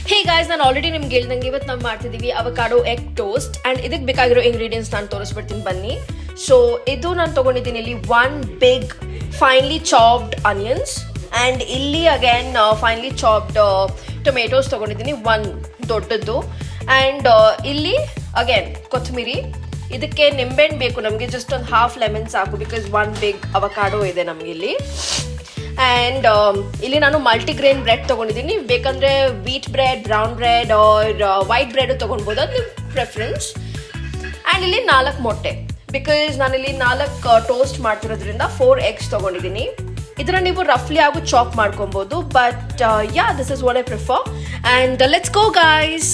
Hey guys, ನಾನು already ನಿಮ್ಗೆ ಹೇಳ್ದಂಗೆ ಇವತ್ತು ನಾವು ಮಾಡ್ತಿದ್ದೀವಿ ಅವಕಾಡೋ ಎಗ್ ಟೋಸ್ಟ್ ಆ್ಯಂಡ್ ಇದಕ್ಕೆ ಬೇಕಾಗಿರೋ ಇಂಗ್ರೀಡಿಯೆಂಟ್ಸ್ ನಾನು ತೋರಿಸ್ಬಿಡ್ತೀನಿ ಬನ್ನಿ. ಸೊ ಇದು ನಾನು ತೊಗೊಂಡಿದ್ದೀನಿ ಇಲ್ಲಿ 1 big finely chopped onions and ಇಲ್ಲಿ ಅಗೇನ್ ಫೈನ್ಲಿ ಚಾಪ್ಡ್ ಟೊಮೆಟೋಸ್ ತೊಗೊಂಡಿದ್ದೀನಿ 1 ದೊಡ್ಡದ್ದು ಆ್ಯಂಡ್ ಇಲ್ಲಿ ಅಗೇನ್ ಕೊತ್ತಂಬರಿ. ಇದಕ್ಕೆ ನಿಂಬೆಹಣ್ಣು ಬೇಕು ನಮಗೆ, ಜಸ್ಟ್ ಒಂದು ಹಾಫ್ ಲೆಮನ್ ಸಾಕು ಬಿಕಾಸ್ 1 ಬಿಗ್ ಅವಕಾಡೋ ಇದೆ ನಮಗೆ ಇಲ್ಲಿ. ಆ್ಯಂಡ್ ಇಲ್ಲಿ ನಾನು ಮಲ್ಟಿಗ್ರೇನ್ ಬ್ರೆಡ್ ತೊಗೊಂಡಿದ್ದೀನಿ, ಬೇಕಂದರೆ wheat bread, brown bread or white bread ತೊಗೊಳ್ಬೋದು, ಅದು ನಿಮ್ಮ ಪ್ರೆಫರೆನ್ಸ್. ಆ್ಯಂಡ್ ಇಲ್ಲಿ 4 ಮೊಟ್ಟೆ ಬಿಕಾಸ್ ನಾನಿಲ್ಲಿ 4 ಟೋಸ್ಟ್ ಮಾಡ್ತಿರೋದ್ರಿಂದ 4 ಎಗ್ಸ್ ತೊಗೊಂಡಿದ್ದೀನಿ. ಇದನ್ನ ನೀವು ರಫ್ಲಿ ಆಗು ಚಾಪ್ ಮಾಡ್ಕೊಬೋದು, but yeah this is what I prefer. And let's go guys.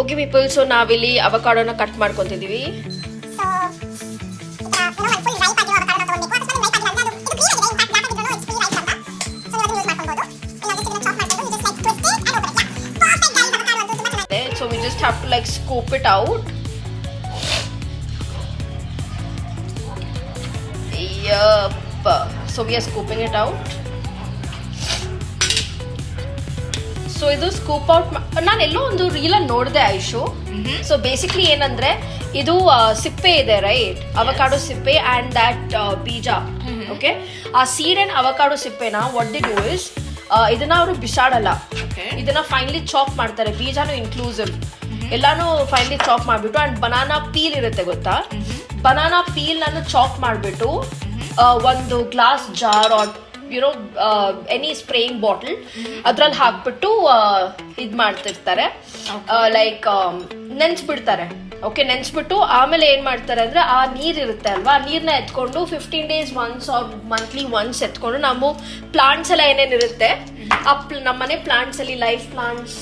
Okay people, so ನಾವಿಲ್ಲಿ ಅವಕಾಡೋನ cut ಮಾಡ್ಕೊತಿದ್ದೀವಿ. So we just have to like scoop it out. Yup. So we are scooping it out. So ಇದು scoop out ನಾನು ಎಲ್ಲೋ ಒಂದು ರೀಲಲ್ಲಿ ನೋಡಿದೆ Aishu. So basically ಏನಂದ್ರೆ ಇದು ಸಿಪ್ಪೆ ಇದೆ right, avocado ಸಿಪ್ಪೆ ಆ್ಯಂಡ್ ದ್ಯಾಟ್ ಬೀಜ. ಓಕೆ, ಆ ಸೀಡ್ ಆ್ಯಂಡ್ ಅವಕಾಡೋ ಸಿಪ್ಪೆನ ವಾಟ್ ದೇ ಡೂ ಇಸ್ ಇದನ್ನ ಅವರು ಬಿಸಾಡಲ್ಲ, ಇದನ್ನ ಫೈನಲಿ ಚಾಪ್ ಮಾಡ್ತಾರೆ, ಬೀಜಾನು ಇನ್ಕ್ಲೂಸಿವ್ ಎಲ್ಲಾನು ಫೈನಲಿ ಚಾಪ್ ಮಾಡಿಬಿಟ್ಟು. ಆ್ಯಂಡ್ ಬನಾನಾ ಪೀಲ್ ಇರುತ್ತೆ ಗೊತ್ತಾ, ಬನಾನಾ ಪೀಲ್ ನಾನು ಚಾಪ್ ಮಾಡಿಬಿಟ್ಟು ಒಂದು glass jar or you know any spraying bottle ಅದ್ರಲ್ಲಿ ಹಾಕ್ಬಿಟ್ಟು ಇದು ಮಾಡ್ತಿರ್ತಾರೆ, ಲೈಕ್ ನೆನ್ಸ್ಬಿಡ್ತಾರೆ. ಓಕೆ, ನೆನ್ಸ್ಬಿಟ್ಟು ಆಮೇಲೆ ಏನ್ ಮಾಡ್ತಾರೆ ಅಂದ್ರೆ ಆ ನೀರ್ ಇರುತ್ತೆ ಅಲ್ವಾ, ಆ ನೀರ್ನ ಎತ್ಕೊಂಡು 15 days once or monthly once ಎತ್ಕೊಂಡು ನಾವು ಪ್ಲಾಂಟ್ಸ್ ಎಲ್ಲ ಏನೇನಿರುತ್ತೆ ನಮ್ಮನೆ ಪ್ಲಾಂಟ್ಸ್ ಅಲ್ಲಿ ಲೈಫ್ ಪ್ಲಾಂಟ್ಸ್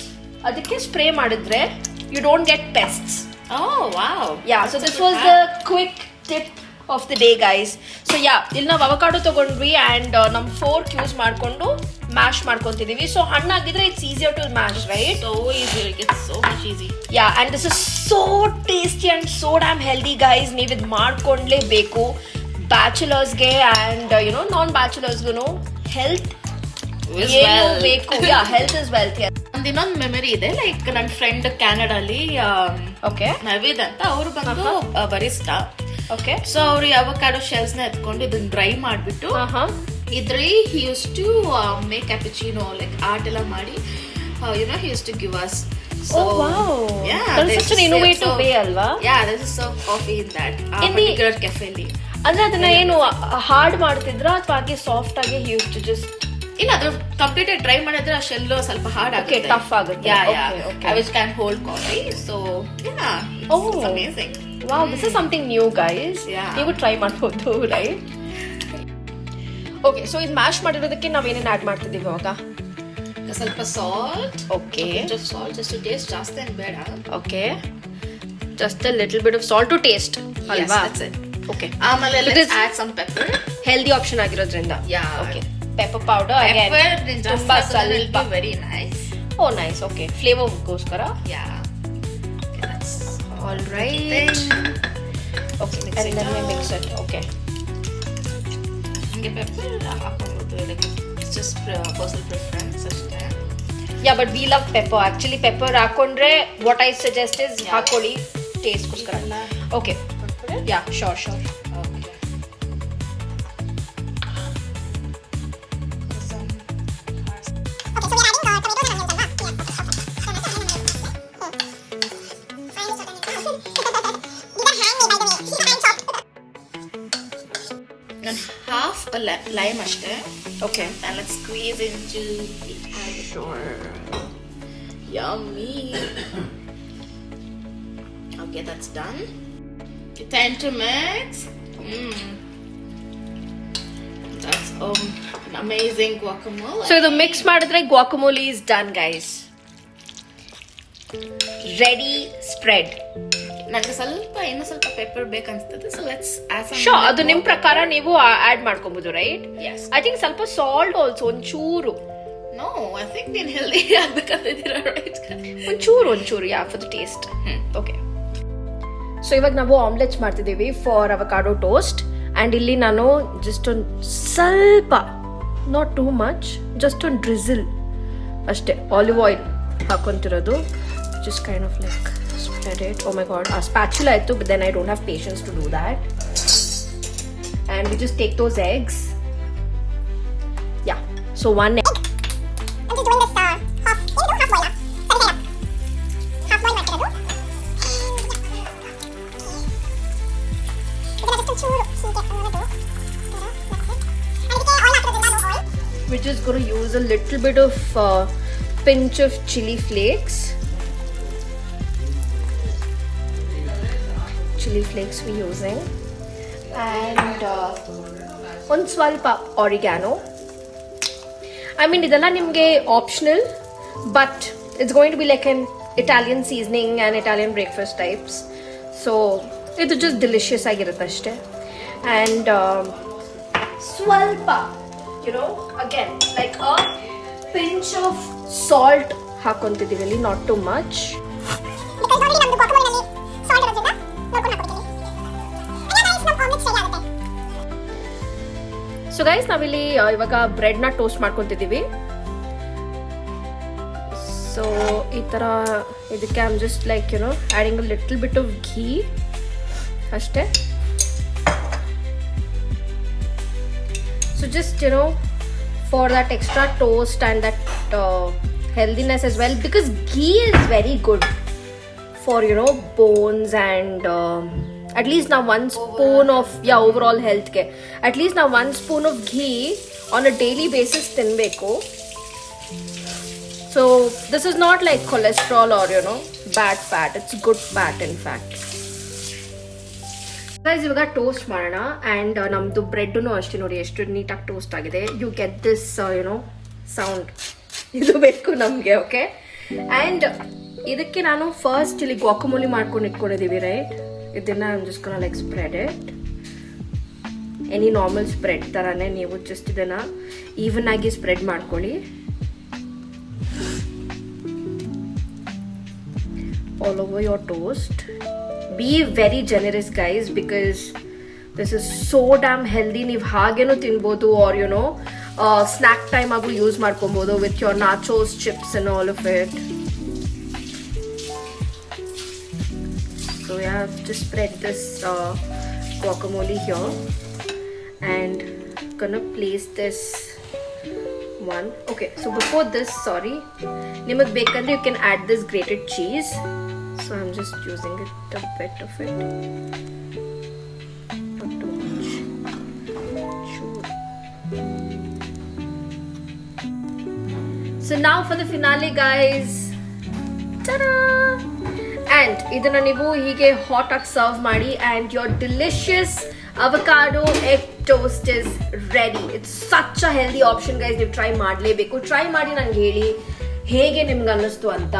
ಅದಕ್ಕೆ ಸ್ಪ್ರೇ ಮಾಡಿದ್ರೆ you don't get pests. So this was the quick tip of the day guys. So ಇಲ್ಲಿ ನಾವು ಅವಕಾಡೋ ತಗೊಂಡ್ವಿ ಆ್ಯಂಡ್ ನಮ್ಮ ಫೋರ್ಕ್ ಯೂಸ್ ಮಾಡಿಕೊಂಡು ಮ್ಯಾಶ್ ಮಾಡ್ಕೊತಿದೀವಿ. ಸೊ ಹಣ್ಣಾಗಿದ್ರೆ it's easier to mash right, so easy, it gets so much easy. And this is so tasty and so damn healthy guys. ನೀವು ಇದು ಮಾಡ್ಕೊಂಡ್ಲೇಬೇಕು ಬ್ಯಾಚುಲರ್ಸ್ಗೆ and non ಬ್ಯಾಚುಲರ್ಸ್ಗೂ health ಏನು ಬೇಕು. Health is wealth. ಇನ್ನೊಂದು memory ಇದೆ, like ನನ್ನ friend ಕ್ಯಾನಡಾಲಿ okay Naveed ಅಂತ, ಅವರು ಬಂದು ಬರಿಸ್ಟಾ. ಓಕೆ, ಸೊ ಅವ್ರು ಅವಕಾಡೋ ಶೆಲ್ಸ್ ನ ಎತ್ಕೊಂಡು ಇದನ್ನ ಡ್ರೈ ಮಾಡ್ಬಿಟ್ಟು ಇದ್ರಲ್ಲಿ he used to make cappuccino, like art ಎಲ್ಲ ಮಾಡಿ he used to give us. So that's such an innovative way alva. This is serve coffee in that particular cafe ಅಲ್ಲಿ. ಅಂದ್ರೆ ಅದನ್ನ ಏನು ಹಾರ್ಡ್ ಮಾಡ್ತಿದ್ರ ಅಥವಾ ಹಾಗೆ ಸಾಫ್ಟ್ ಆಗಿ he used to just ಇಲ್ಲ, ಅದು ಕಂಪ್ಲೀಟ್ ಡ್ರೈ ಮಾಡಿದ್ರೆ ಆ ಶೆಲ್ ಸ್ವಲ್ಪ ಹಾರ್ಡ್ ಆಗುತ್ತೆ, ಟಫ್ ಆಗುತ್ತೆ. which can hold coffee. So it's amazing. Wow, this is something new guys. ನೀವು ಟ್ರೈ ಮಾಡ್ಬೋದು ರೈಟ್. ಓಕೆ, ಸೊ ಇದು ಮ್ಯಾಶ್ ಮಾಡಿರೋದಕ್ಕೆ ನಾವೇನೇನು ಆ್ಯಡ್ ಮಾಡ್ತಿದ್ದೀವಿ ಅವಾಗ? ಸ್ವಲ್ಪ salt. Okay, salt just to taste, ಜಾಸ್ತಿ ಏನು ಬೇಡ. Okay, just a little bit of salt to taste ಅಲ್ವಾ? ಓಕೆ, ಆಮೇಲೆ let's add some pepper, healthy option ಆಗಿರೋದ್ರಿಂದ. ಓಕೆ, ಪೆಪ್ಪರ್ ಪೌಡರ್ ಅಗೇನ್ ತುಂಬಾ ಸ್ವಲ್ಪ, very nice. Oh nice. Okay, ಫ್ಲೇವರ್ಗೋಸ್ಕರ. All right. Okay, and then we mix it. Okay. Pepper ಹಾಕೋಬಹುದು, like it's just personal preference ಅಷ್ಟೇ. But we love pepper. Actually, pepper ಹಾಕೊಂಡ್ರೆ what I suggest is ಹಾಕೊಳ್ಳಿ taste ಗೋಸ್ಕರ. Okay. Sure. Okay. Half a lime ashte. Okay, and let's squeeze into the Albacore. Yummy. Okay, that's done. Time to mix. That's an amazing guacamole. So the mix ಮಾಡಿದ್ರೆ guacamole is done guys. Ready, spread. ನನಗೆ ಇನ್ನು ಸ್ವಲ್ಪ pepper ಬೇಕನ್ಸ್ತದೆ, so let's add some. Sure, ಅದು ನಿಮ್ಮ ಪ್ರಕಾರ ನೀವು add ಮಾಡ್ಕೊಬಹುದು ರೈಟ್? Yes. ಐ ಥಿಂಕ್ ಸ್ವಲ್ಪ ಸಾಲ್ಟ್ ಆಲ್ಸೋ ಒಂಚೂರು. No, I think ನೀನ್ ಹೆಲ್ದಿ ಆಗ್ಬೇಕಂತಿದ್ದೀರಾ, ರೈಟ್? ಒಂಚೂರು yeah for the taste. Okay, so ಇವಾಗ ನಾವು ಆಮ್ಲೆಟ್ಸ್ ಮಾಡ್ತಿದ್ದೀವಿ ಫಾರ್ ಅವಕಾಡೋ ಟೋಸ್ಟ್. ಆ್ಯಂಡ್ ಇಲ್ಲಿ ನಾನು ಜಸ್ಟ್ ಒಂದು ಸ್ವಲ್ಪ, ನಾಟ್ ಟೂ ಮಚ್, ಜಸ್ಟ್ ಒಂದು ಡ್ರಿಝಲ್ ಅಷ್ಟೇ ಆಲಿವ್ ಆಯಿಲ್ ಹಾಕೊಂತಿರೋದು. Just kind of like spread it. Oh my God, ಆ ಸ್ಪ್ಯಾಚುಲಾ ಆಯಿತು, but then I don't have patience to do that. And we just take those eggs. Yeah, so one egg. I'm just doing this half boil. Half boil ಮಾಡ್ತಿರೋದು. ಇದನ್ನ just ಒಂಚೂರು ಹೀಗೆ ಅನ್ನೋದು. ಅದಕ್ಕೆ oil ಹಾಕಿರೋದ್ರಿಂದ no oil. We're just going to use a little bit of pinch of chili flakes. Chili flakes we're using. And ಒಂದು ಸ್ವಲ್ಪ oregano. I mean, ಇದೆಲ್ಲ ನಿಮಗೆ optional, but it's going to be like an Italian seasoning and Italian breakfast types. So ಇದು just delicious ಆಗಿರುತ್ತೆ ಅಷ್ಟೇ. And ಸ್ವಲ್ಪ you know again like a pinch of salt ಹಾಕೊಂತಿದ್ದೀವಿ ಅಲ್ಲಿ, not too much. Because already ನಮ್ದು guacamoleನಲ್ಲಿ salt ಇರೋದ್ರಿಂದ ನೋಡ್ಕೊಂಡು ಹಾಕ್ಬಿಡ್ತೀನಿ. And guys, ನಮ್ಮ omelette ready ಆಗುತ್ತೆ. ಸೊ ಗೈಸ್, ನಾವಿಲ್ಲಿ ಇವಾಗ ಬ್ರೆಡ್ನ ಟೋಸ್ಟ್ ಮಾಡ್ಕೊತಿದ್ದೀವಿ. ಸೊ ಈ ಥರ ಇದಕ್ಕೆ I am just like you know adding a little bit of ghee ಅಷ್ಟೇ. So just you know for that extra toast and that healthiness as well, because ghee is very good for bones and at least now 1 spoon of overall health ke at least now 1 spoon of ghee on a daily basis tinbeku. So this is not like cholesterol or bad fat, it's good fat in fact. Guys, ivaga toast ಮಾಡೋಣ. and namdu bread nu ಅಷ್ಟೇ ನೋಡಿ ಎಷ್ಟು ನೀಟಾಗಿ toast ಆಗಿದೆ. you get this sound ಇದು ಬೇಕು ನಮಗೆ. Okay, and ಇದಕ್ಕೆ ನಾನು ಫಸ್ಟ್ ಇಲ್ಲಿ guacamole ಮಾಡ್ಕೊಂಡು ಇಟ್ಕೊಂಡಿದ್ದೀವಿ, ರೈಟ್? ಇದನ್ನ I'm just gonna like spread it. Any normal spread ಥರನೇ ನೀವು ಜಸ್ಟ್ ಇದನ್ನ ಈವನ್ ಆಗಿ ಸ್ಪ್ರೆಡ್ ಮಾಡ್ಕೊಳ್ಳಿ. all over your toast. Be very generous guys, because this is so damn healthy. ನೀವು ಹಾಗೇನೂ ತಿನ್ಬೋದು, or snack time ಆಗು ಯೂಸ್ ಮಾಡ್ಕೊಬೋದು with your nachos, chips and all of it. So yeah, I've just spread this guacamole here and gonna place this one. Okay, so before this, sorry, nimak bekandre you can add this grated cheese. So I'm just using it, a bit of it, not too much. Sure. So now for the finale guys. Ta-da! And ಇದನ್ನ ನೀವು ಹೀಗೆ hot ಆಗಿ serve ಮಾಡಿ, and your delicious avocado egg toast is ready. It's such a healthy option guys. ನೀವು try ಮಾಡಲೇಬೇಕು. Try ಮಾಡಿ ನನಗೆ ಹೇಳಿ ಹೇಗೆ ನಿಮ್ಗೆ ಅನ್ನಿಸ್ತು ಅಂತ.